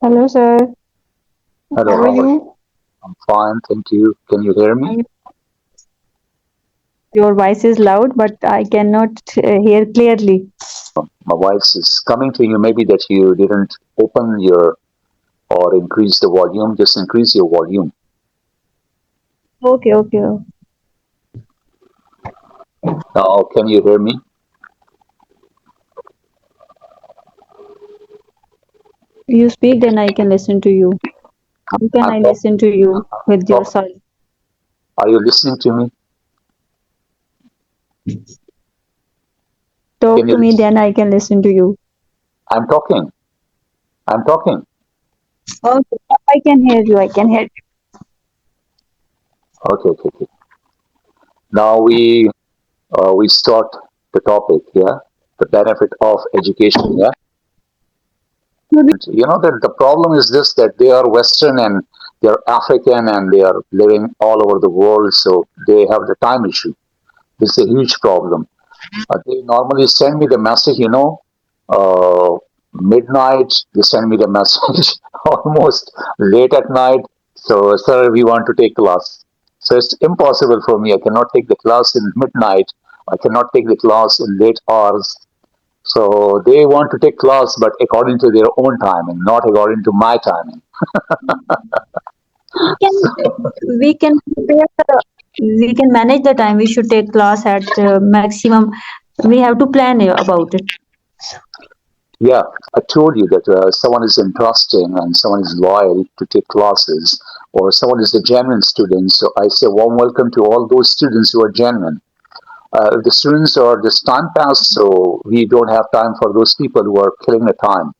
Hello, sir. Hello, How are how are you? you? I'm fine, thank you. Can you hear me? I, your voice is loud, but I cannot hear clearly. My voice is coming to you. Maybe that you didn't open your or increase the volume. Just increase your volume. Okay, okay. Now, can you hear me? You speak, then I can listen to you. How can I'm I talking. listen to you I'm with your talking. sound? Are you listening to me? Can Talk you to me, listen? then I can listen to you. I'm talking. I'm talking. Okay, I can hear you. I can hear you. Okay, okay, okay. Now we start the topic. Yeah, the benefit of education. Yeah, you know that the problem is this that they are Western and they're African and they are living all over the world, so they have the time issue. This is a huge problem. They normally send me the message, midnight. They send me the message almost late at night. So, sir, we want to take class. So it's impossible for me. I cannot take the class in midnight. I cannot take the class in late hours. So they want to take class, but according to their own timing, not according to my timing. We can we can prepare we can manage the time. We should take class at maximum. We have to plan about it. Yeah, I told you that someone is interesting and someone is loyal to take classes, or someone is a genuine student. So I say warm welcome to all those students who are genuine. The students are just time pass, so we don't have time for those people who are killing the time.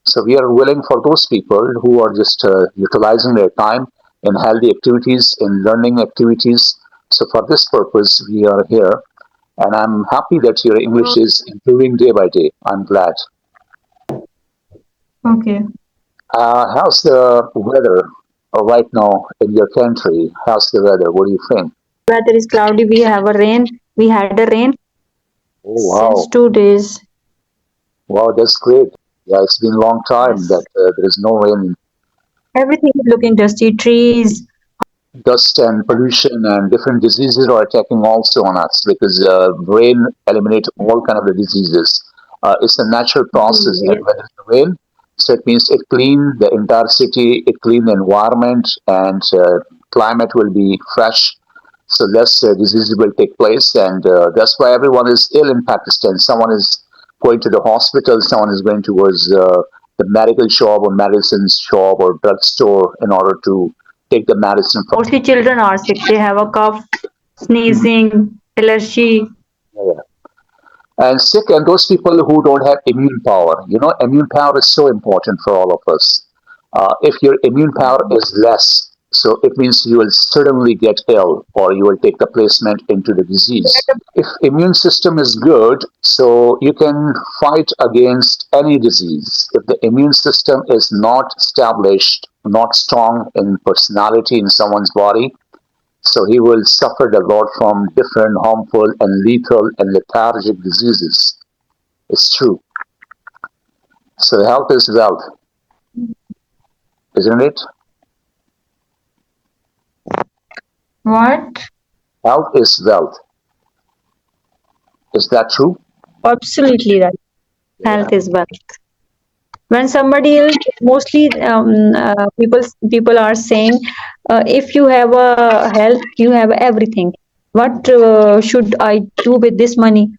So we are willing for those people who are just utilizing their time in healthy activities, in learning activities. So for this purpose, we are here, and I'm happy that your English is improving day by day. I'm glad. Okay. How's the weather right now in your country? How's the weather? What do you think? Weather is cloudy. We have a rain. We had a rain Oh since wow, 2 days. wow, that's great. Yeah, it's been a long time that Yes. there is no rain. Everything is looking dusty. Trees. Dust and pollution and different diseases are attacking also on us because rain eliminates all kind of the diseases. It's a natural process that Yes. when it's rain, so it means it clean the entire city, it clean the environment, and climate will be fresh. So less diseases will take place, and that's why everyone is ill in Pakistan. Someone is going to the hospital, someone is going towards the medical shop or medicine shop or drugstore in order to take the medicine from. Mostly children are sick. They have a cough, sneezing, allergy. Yeah. And sick, and those people who don't have immune power. You know, immune power is so important for all of us. If your immune power is less, so it means you will certainly get ill or you will take the placement into the disease. If immune system is good, so you can fight against any disease. If the immune system is not established, not strong in personality in someone's body, so he will suffer a lot from different harmful and lethal and lethargic diseases. It's true. So health is wealth, isn't it? What? Health is wealth. Is that true? Absolutely right. Yeah. Health is wealth. When somebody else, mostly people are saying, if you have a health, you have everything. What should I do with this money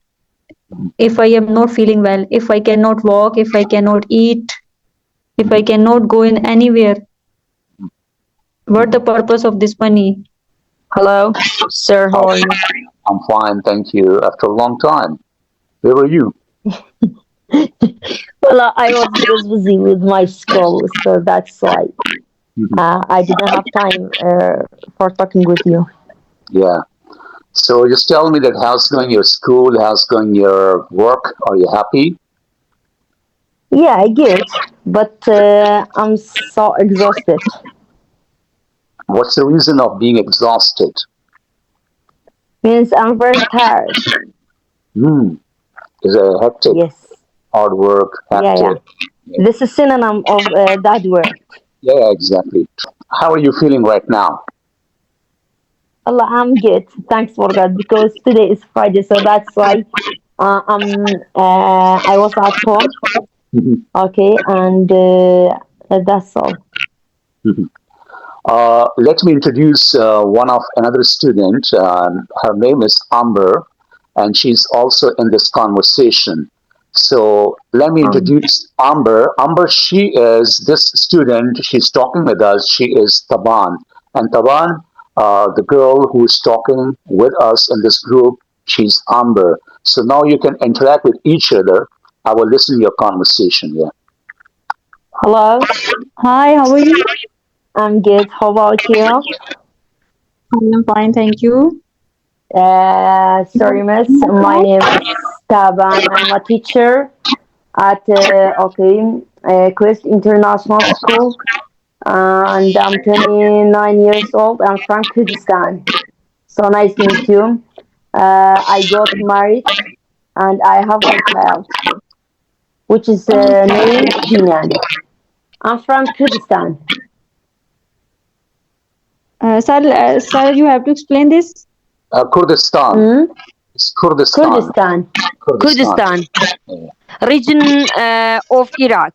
if I am not feeling well? If I cannot walk, if I cannot eat, if I cannot go in anywhere, what the purpose of this money? Hello, sir. How Oh, are you? I'm fine, thank you. After a long time. Where were you? Well, I was just busy with my school, so that's why Mhm. I didn't have time for talking with you. Yeah. So just tell me that how's going your school, how's going your work? Are you happy? Yeah, I get, but I'm so exhausted. What's the reason of being exhausted? Means I'm very tired. Hmm. Is it hectic? Yes. Hard work, Yeah, yeah. hectic. This is synonym of that word. Yeah, exactly. How are you feeling right now? Allah, I'm good. Thanks for that because today is Friday, so that's why I was at home. Mhm, Okay, and that's all. mhm. Let me introduce one of another student. Her name is Amber, and she's also in this conversation. So let me Um, introduce Amber. Amber, she is this student. She's talking with us. She is Taban, and Taban, the girl who is talking with us in this group, she's Amber. So now you can interact with each other. I will listen to your conversation. Yeah. Hello, Hi, how are you? I'm good. How about you? I'm fine, thank you. Sorry, miss. My name is Taban. I'm a teacher at Quest International School, and I'm 29 years old. I'm from Kurdistan. So nice to meet you. I got married and I have one child, which is named Jinan. I'm from Kurdistan. Sir, you have to explain this. Kurdistan. Hmm? It's Kurdistan. Kurdistan. Kurdistan. Kurdistan, Yeah. region of Iraq.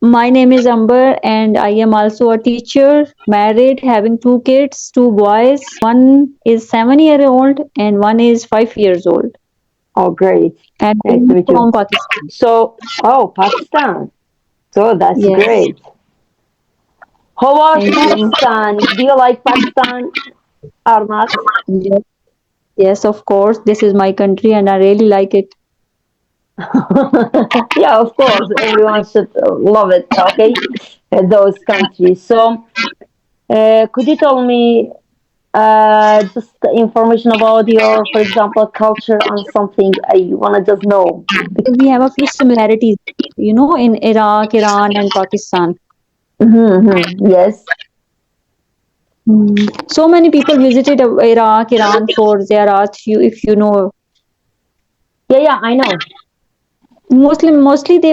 My name is Amber, and I am also a teacher, married, having two kids, two boys. One is 7 year old, and one is 5 years old. Oh, great. And Nice to meet you. from Pakistan. So, oh, Pakistan. So that's Yes, great. How about thank you. Pakistan? Do you like Pakistan or not? Yes, yes, of course. This is my country, and I really like it. Yeah, of course. Everyone should love it. Okay, those countries. So, could you tell me just information about your, for example, culture and something I wanna just know? We have a few similarities, in Iraq, Iran, and Pakistan. Yes. So many people visited Iraq, Iran for ziyarat. If you know, Yeah, yeah, I know. mostly they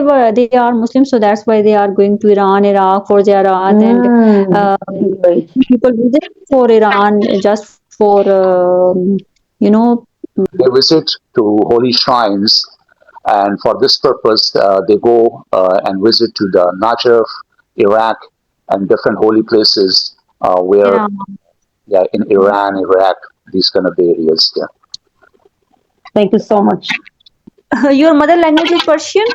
are Muslims, so that's why they are going to Iran, Iraq for ziyarat, and Mm, uh, great. people visit for Iran just for you know They visit to holy shrines, and for this purpose, they go and visit to the Najaf, Iraq, and different holy places where, Iran. yeah, in Iran, Iraq, these kind of areas. Yeah. Thank you so much. Your mother language is Persian,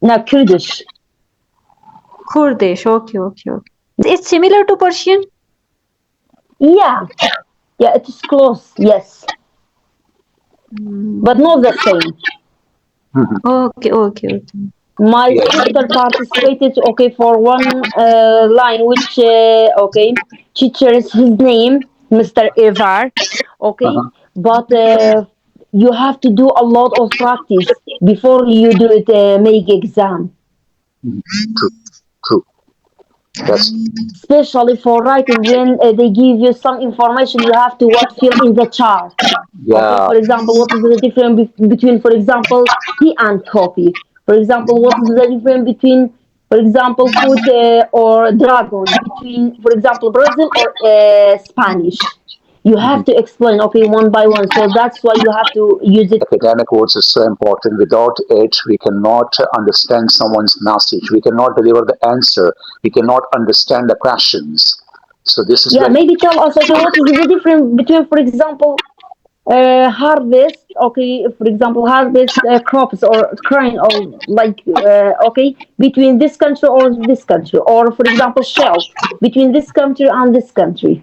Now, Kurdish. Kurdish. Okay, okay, okay. It's similar to Persian. Yeah, yeah, it is close. Yes, but not the same. Mhm. Okay, okay, okay. My Yeah. sister participated, okay, for one line, which, okay, teacher is his name, Mr. Ivar, okay, Uh-huh. but you have to do a lot of practice before you do it, make exam, Mhm. True, true. That's especially for writing. When they give you some information, you have to what fill in the chart. Okay, yeah. for example, what is the difference between, for example, tea and coffee? For example, what is the difference between, for example, food or dragon, between, for example, Brazil or Spanish? You have Mhm. to explain, okay, one by one. So that's why you have to use it. Academic words is so important. Without it, we cannot understand someone's message. We cannot deliver the answer. We cannot understand the questions. So this is Yeah, very. maybe tell us, okay, what is the difference between, for example, harvest, okay, for example, harvest crops or crane or like, okay, between this country or this country, or for example, shelf between this country and this country.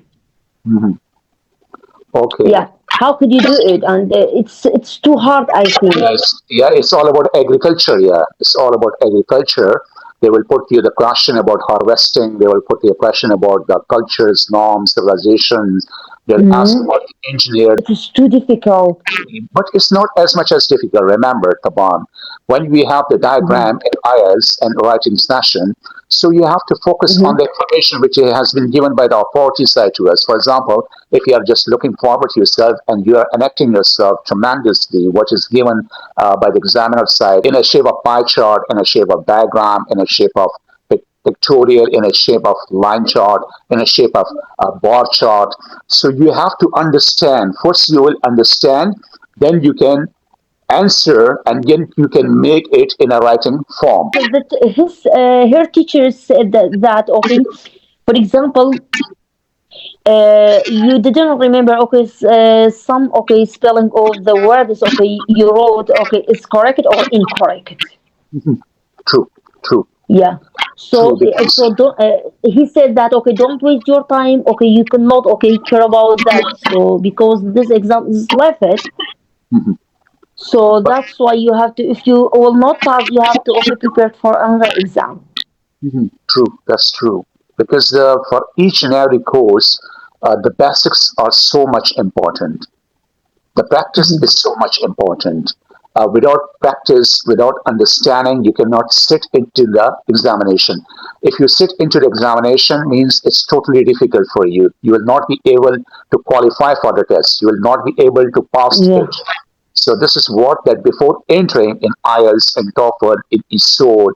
Mhm. Okay. Yeah, how could you do it? And it's too hard, I think. Yes, yeah, it's all about agriculture. Yeah, it's all about agriculture. They will put you the question about harvesting. They will put you a question about the cultures, norms, civilizations, They'll ask Mm-hmm. about the engineer. It is too difficult. But it's not as much as difficult. Remember, Taban, when we have the Mm-hmm. diagram in IELTS and writing session, so you have to focus on Mm-hmm. the information which has been given by the authority side to us. For example, if you are just looking forward to yourself and you are enacting yourself tremendously, what is given by the examiner side in a shape of pie chart, in a shape of diagram, in a shape of pictorial, in a shape of line chart, in a shape of bar chart. So you have to understand. First, you will understand, then you can answer, and then you can make it in a writing form. That his her teachers said that okay, for example, you didn't remember okay some okay spelling of the words okay you wrote okay is correct or incorrect. True, true, Yeah. true. So Because he said that okay don't waste your time okay you cannot okay care about that so because this exam is left it. mhm. So But that's why you have to if you will not pass you have to okay prepare for another exam. true, that's true. Because for each and every course, the basics are so much important. The practice Mhm. is so much important. Without practice, without understanding, you cannot sit into the examination. If you sit into the examination, means it's totally difficult for you. You will not be able to qualify for the test. You will not be able to pass Yeah. it. So this is what that before entering in IELTS and TOEFL, in ESOL,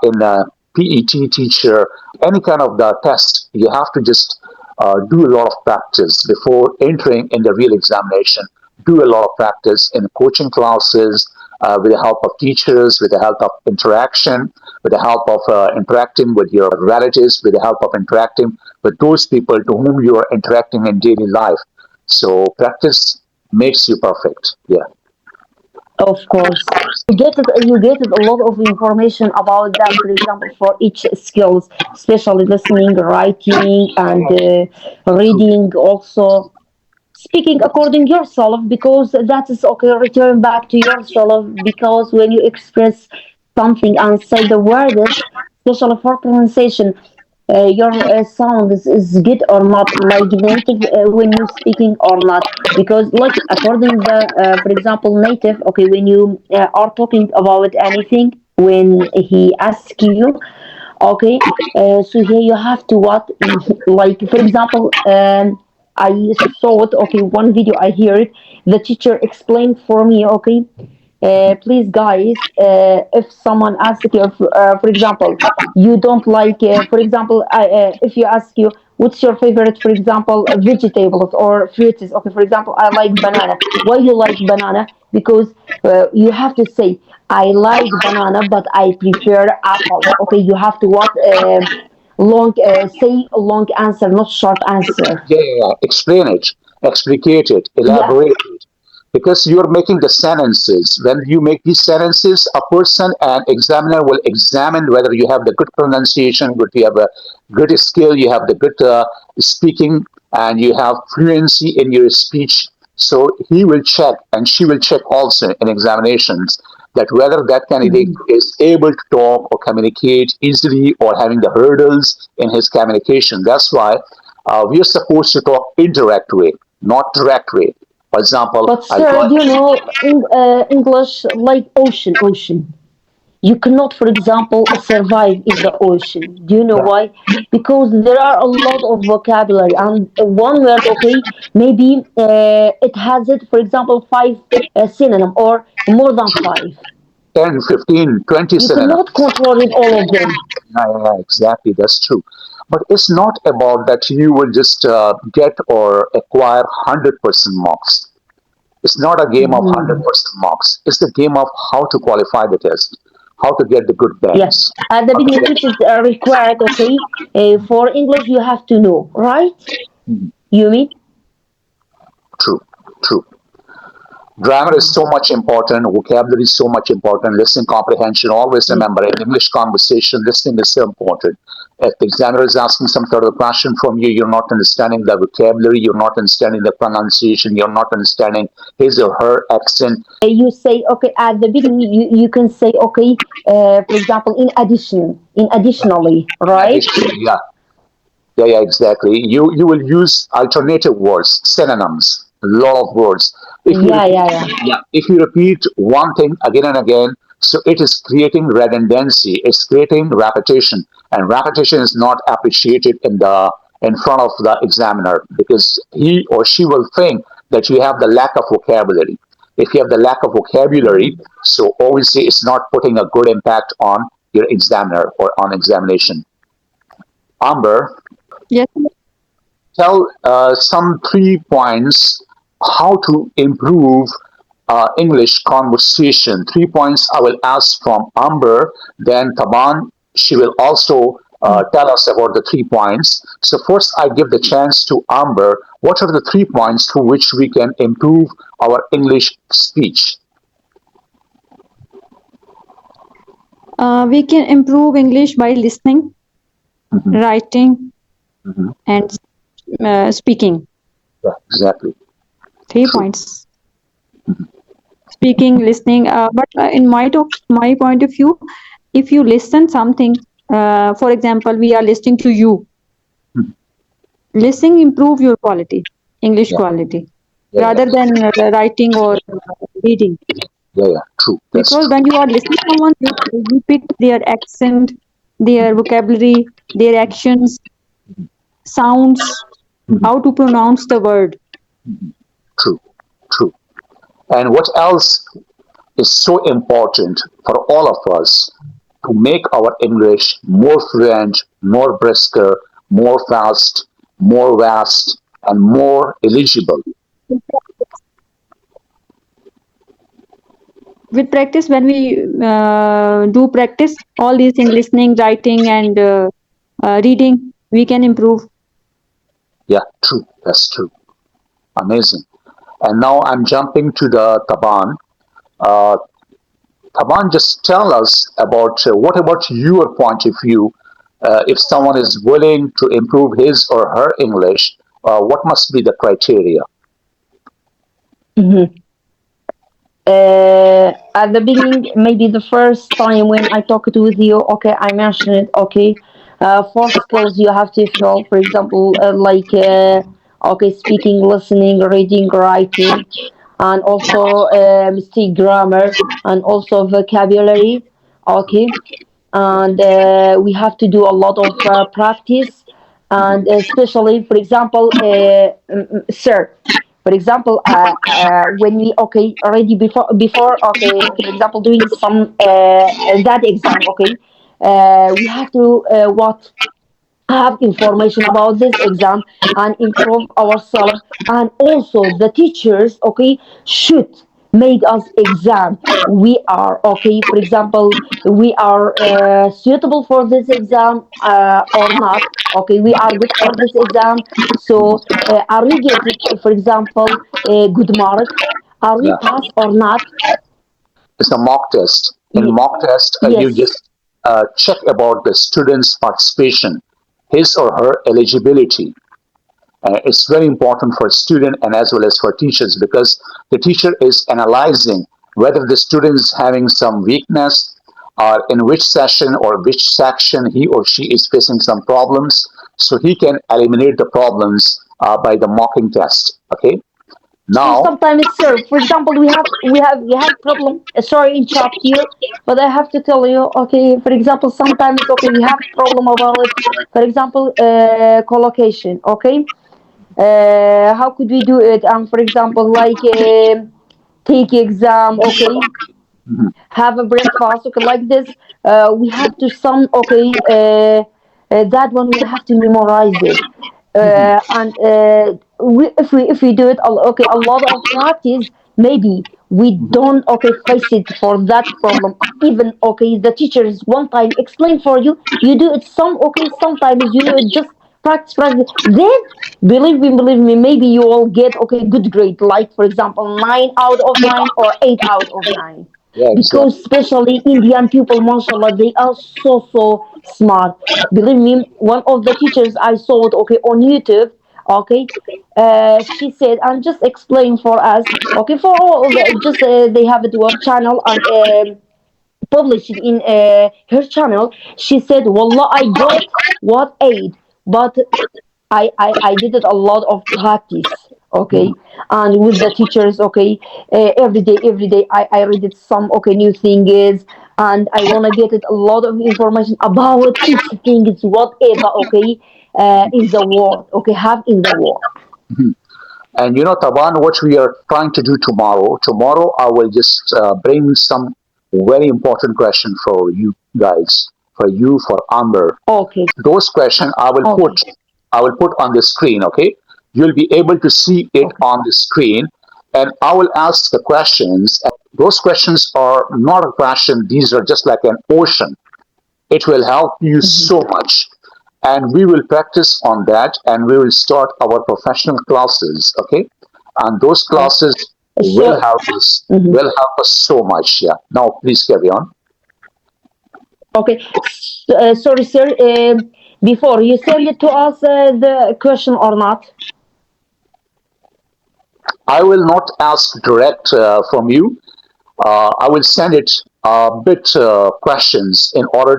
in a PET teacher, any kind of the test, you have to just do a lot of practice before entering in the real examination. Do a lot of practice in coaching classes with the help of teachers, with the help of interaction, with the help of interacting with your relatives, with the help of interacting with those people to whom you are interacting in daily life. So practice makes you perfect. Yeah. Of course. You get it a lot of information about that, for example, for each skills, especially listening, writing, and True. reading also. Speaking according yourself because that is okay return back to yourself because when you express something and say the words especially for pronunciation your sound is good or not like native when you speaking or not because like according the for example native okay when you are talking about anything when he asks you okay so here you have to what like for example I saw it okay one video I hear it the teacher explained for me okay please guys if someone asks you for example you don't like for example if you ask you what's your favorite for example vegetables or fruits okay for example I like banana why you like banana because you have to say I like banana but I prefer apple okay you have to what long say a long answer not short answer. Yeah, yeah, yeah. Explain it, explicate it, Yeah. elaborate it. Because you're making the sentences. When you make these sentences, a person and examiner will examine whether you have the good pronunciation, good you have a good skill, you have the good speaking, and you have fluency in your speech. So he will check, and she will check also in examinations that whether that candidate Mhm. is able to talk or communicate easily or having the hurdles in his communication. That's why we are supposed to talk indirect way, not direct way. For example, But I sir, got do you know English like ocean? You cannot, for example, survive in the ocean. Do you know yeah, why? Because there are a lot of vocabulary, and one word, okay, maybe it has it, for example, five synonym or more than five. 10, 15, 20 You synonyms. cannot control it all of them. Yeah, yeah, yeah, exactly, that's true. But it's not about that you will just get or acquire 100% marks. It's not a game of Mhm. 100% marks. It's the game of how to qualify the test, how to get the good Yeah, bands. at the How to beginning, get, which is required, okay, for English, you have to know, right? Mhm. You mean? True, true. Grammar is so much important, vocabulary is so much important, listening comprehension. Always Yeah. remember in English conversation, listening is so important. If the examiner is asking some sort of question from you, you're not understanding the vocabulary, you're not understanding the pronunciation, you're not understanding his or her accent. You say okay at the beginning you can say okay for example in additionally In right. addition, yeah, Yeah, yeah, exactly. You will use alternative words, synonyms, a lot of words. If you Yeah, repeat, yeah, yeah. yeah, if you repeat one thing again and again, so it is creating redundancy. It's creating repetition, and repetition is not appreciated in front of the examiner because he or she will think that you have the lack of vocabulary. If you have the lack of vocabulary, so obviously it's not putting a good impact on your examiner or on examination. Amber, Yes. tell some 3 points how to improve English conversation. 3 points I will ask from Amber, then Taban, she will also tell us about the 3 points. So, first, I give the chance to Amber. What are the 3 points through which we can improve our English speech? We can improve English by listening, Mhm, writing, mhm. and speaking. Yeah, exactly. 3 points: speaking, listening. But my point of view, if you listen something, for example, we are listening to you. Mhm. Listening improve your quality, English Yeah, quality, yeah, yeah, rather than writing or reading. yeah, yeah. True. That's Because true. when you are listening to someone, you pick their accent, their vocabulary, their actions, sounds, Mhm. how to pronounce the word. True. True. And what else is so important for all of us to make our English more fluent, more brisker, more fast, more vast, and more eligible. With practice, when we do practice all these things, listening, writing, and reading, we can improve. Yeah, true. That's true. Amazing. And now I'm jumping to the Taban. Uh, Taban, just tell us about what about your point of view. If someone is willing to improve his or her English, what must be the criteria? Mhm. At the beginning, maybe the first time when I talked with you, okay, I mentioned it, okay, four skills you have to fill, for example, okay, speaking, listening, reading, writing, and also mistake grammar, and also vocabulary, okay, and we have to do a lot of practice, and especially, for example, sir, for example, when we okay already before okay, for example, doing some that exam, okay, we have to what have information about this exam and improve ourselves, and also the teachers okay should make us exam we are okay, for example, we are suitable for this exam or not, okay, we are good for this exam, so are we get it, for example, a good mark, are we Yeah. pass or not. It's a mock test. In Ye- mock test, you yes. just check about the student's participation, his or her eligibility. It's very important for student and as well as for teachers because the teacher is analyzing whether the student is having some weakness or in which session or which section he or she is facing some problems so he can eliminate the problems by the mocking test. Okay, And now. sometimes, sir, for example, we have problem. Sorry, interrupt you, but I have to tell you. Okay, for example, sometimes okay, we have problem about, for example, collocation. Okay, how could we do it? For example, like take exam. Okay, Mhm, have a breakfast okay like this, we have to some okay that one we have to memorize it, mhm, and if we do it okay a lot of practice, maybe we mhm, don't okay face it for that problem, even okay the teachers one time explain for you, you do it some okay sometimes you do it just practice then believe me maybe you will get okay good grade, like for example 9 out of 9 or 8 out of 9, yeah, because exactly. especially Indian people, mashallah, they are so smart. Believe me, one of the teachers I saw it okay on YouTube, okay, she said and just explain for us, okay, for all of the, just they have it web channel and published in her channel. She said, "Wallah, I got what aid." but I did it a lot of practice, okay, and with the teachers, okay, every day I read it some, okay, new things, and I want to get it a lot of information about each thing, is whatever, okay, in the world, okay, have in the world. Mhm. And Taban, what we are trying to do tomorrow, I will just bring some very important question for you guys, for you, for Amber. Okay, Those questions okay, I will put on the screen, okay? You'll be able to see it okay. on the screen, and I will ask the questions. Those questions are not a question, these are just like an ocean. It will help you Mhm. so much. And we will practice on that, and we will start our professional classes, okay? And those Okay. classes So, mhm. will help us so much. Yeah. Now please carry on. Okay, sorry, sir. Before you send it to us, the question or not? I will not ask direct from you. I will send it a bit questions in order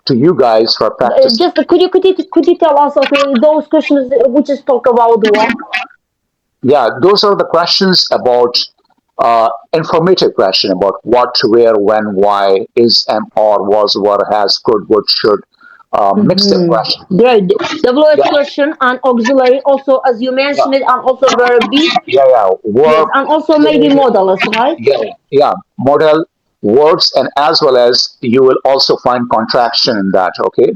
to you guys for practice. Just could you tell us, okay, those questions which is talk about what? Yeah, those are the questions about informative question about what, where, when, why, is, am, or, was, were, has, could, would, should, mixed up question. Great. WH Yeah, question and auxiliary also, as you yeah, mentioned it, and also verb be. yeah. Yes, Verb, and also maybe modals, right? yeah, yeah. Model, verbs, and as well as you will also find contraction in that. Okay,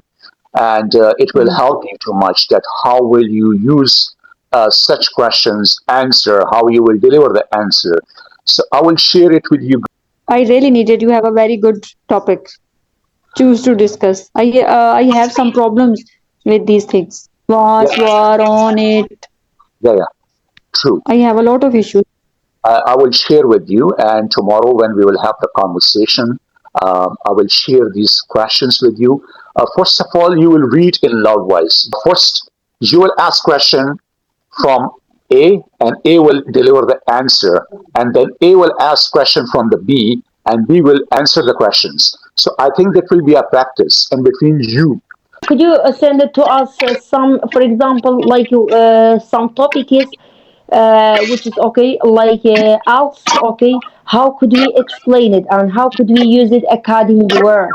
and it will Mhm. help you too much that how will you use such questions answer, how you will deliver the answer. So I will share it with you. I really needed. You have a very good topic. Choose to discuss. I have some problems with these things. Yeah, Was, were, on it. yeah, true. I have a lot of issues. I will share with you, and tomorrow when we will have the conversation, I will share these questions with you. First of all, you will read in loud voice. First, you will ask question from A, and A will deliver the answer, and then A will ask question from the B, and B will answer the questions. So I think that will be a practice in between you. Could you send it to us some, for example, like some topic is, which is okay, like else, okay. How could we explain it and how could we use it according where?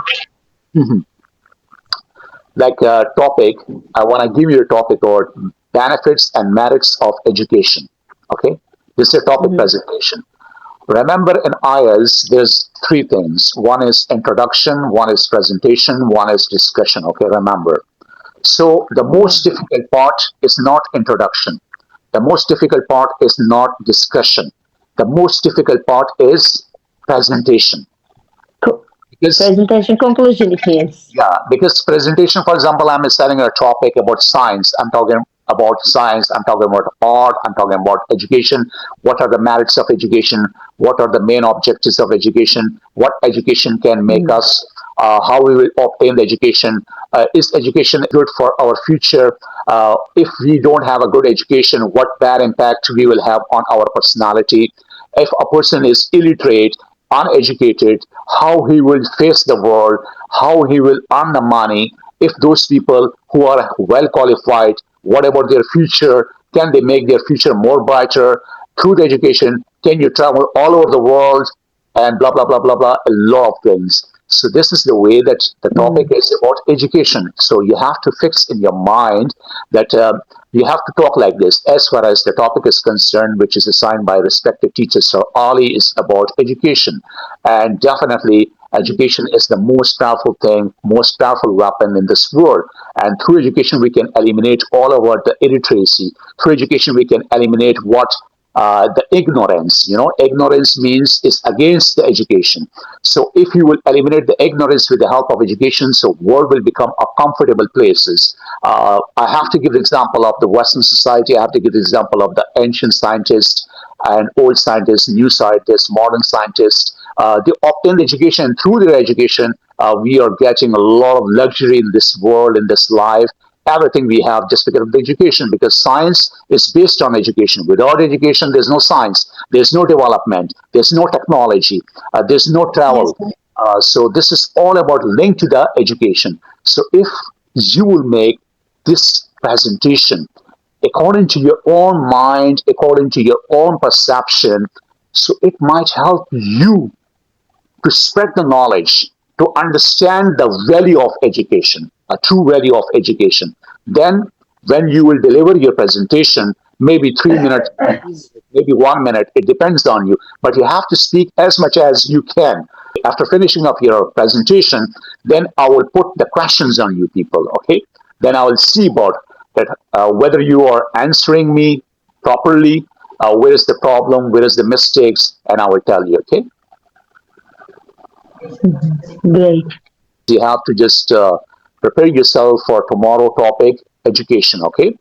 Like a topic, I want to give you a topic or benefits and merits of education. Okay, this is a topic Hmm. presentation. Remember, in IELTS, there's three things. One is introduction, one is presentation, one is discussion. Okay, remember. So the Yeah. most difficult part is not introduction. The most difficult part is not discussion. The most difficult part is presentation. Co- Because Presentation conclusion, it means. yeah, because presentation, for example, I'm selling a topic about science. I'm talking about science. I'm talking about art. I'm talking about education. What are the merits of education? What are the main objectives of education? What education can make Mm. us? How we will obtain the education? Is education good for our future? If we don't have a good education, what bad impact we will have on our personality? If a person is illiterate, uneducated, how he will face the world, how he will earn the money. If those people who are well qualified, what about their future? Can they make their future more brighter through the education? Can you travel all over the world? And blah blah blah blah blah, a lot of things. So this is the way that the topic Mm. is about education. So you have to fix in your mind that you have to talk like this as far as the topic is concerned, which is assigned by respected teachers. So Ali is about education, and definitely education is the most powerful thing, most powerful weapon in this world. And through education we can eliminate all of what the illiteracy. Through education we can eliminate what the ignorance. Ignorance means is against the education. So if you will eliminate the ignorance with the help of education, so world will become a comfortable places. I have to give the example of the Western society. I have to give the example of the ancient scientists and old scientists, new scientists, modern scientists. They obtain education, and through their education, we are getting a lot of luxury in this world, in this life. Everything we have just because of the education, because science is based on education. Without education, there's no science, there's no development, there's no technology, there's no Yes, travel. So this is all about linked to the education. So if you will make this presentation according to your own mind, according to your own perception. So it might help you to spread the knowledge, to understand the value of education, a true value of education. Then, when you will deliver your presentation, maybe 3 minutes, maybe 1 minute, it depends on you, but you have to speak as much as you can. After finishing up your presentation, then I will put the questions on you people, okay? Then I will see about that whether you are answering me properly, where is the problem, where is the mistakes, and I will tell you, okay? Great. You have to just prepare yourself for tomorrow topic education, okay?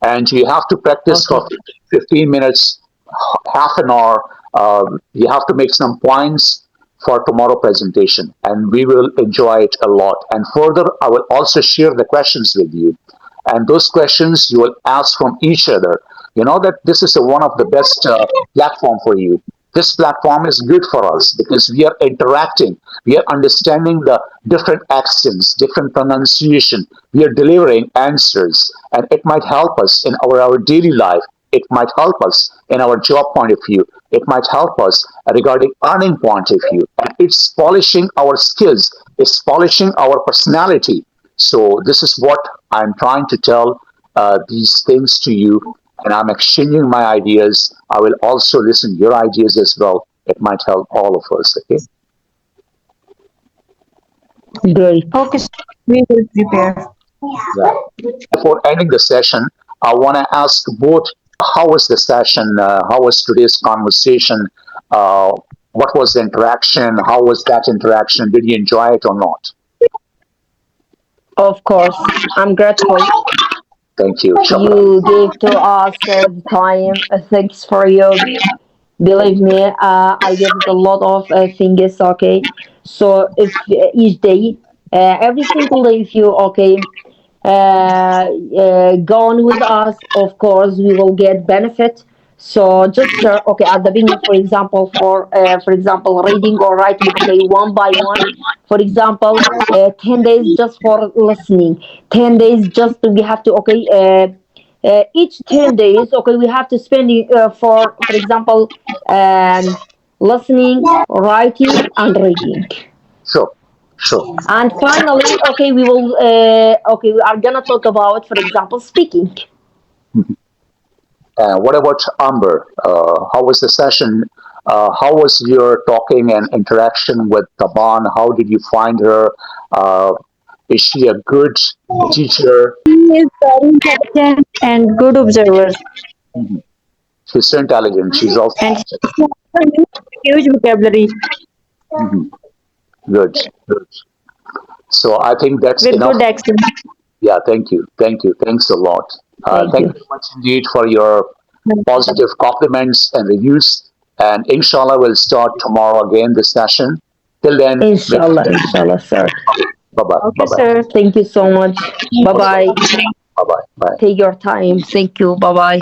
And you have to practice Okay. for 15 minutes, half an hour. You have to make some points for tomorrow presentation, and we will enjoy it a lot. And further, I will also share the questions with you, and those questions you will ask from each other. You know that this is one of the best platform for you. This platform is good for us because we are interacting, we are understanding the different accents, different pronunciation, we are delivering answers, and it might help us in our daily life. It might help us in our job point of view. It might help us regarding earning point of view. And it's polishing our skills. It's polishing our personality. So this is what I'm trying to tell these things to you, and I'm exchanging my ideas. I will also listen your ideas as well. It might help all of us. Okay. Great. Okay, sir. We will prepare. Yeah. Before ending the session, I want to ask both: how was the session? How was today's conversation? Uh, what was the interaction? How was that interaction? Did you enjoy it or not? Of course, I'm grateful. Thank you. Shukran. You gave to us the time. Thanks for you. Believe me, I give it a lot of things. Okay, so if each day, every single day, if you okay, go on with us, of course we will get benefit. So just share, okay, at the beginning, for example reading or writing, okay, one by one. For example, 10 days just for listening, 10 days just we have to, okay, each 10 days, okay, we have to spend for example, um, listening, writing, and reading. Sure. Sure. And finally, okay, okay, we are gonna talk about, for example, speaking. What about Amber? How was the session? How was your talking and interaction with Taban? How did you find her? Uh, is she a good teacher? He is very intelligent and good observer, Mhm. She's so intelligent. She's also and she has a huge vocabulary mhm. Good. Good. So I think that's with enough. good accent. Yeah. Thank you. Thank you. Thanks a lot. Thank Thank you. you very much indeed for your positive compliments and reviews. And inshallah, we'll start tomorrow again this session. Till then, Inshallah, inshallah, sir. bye bye. Okay, Bye bye. sir. Thank you so much. Bye bye. Bye bye. Bye. Take your time. Thank you. Bye bye.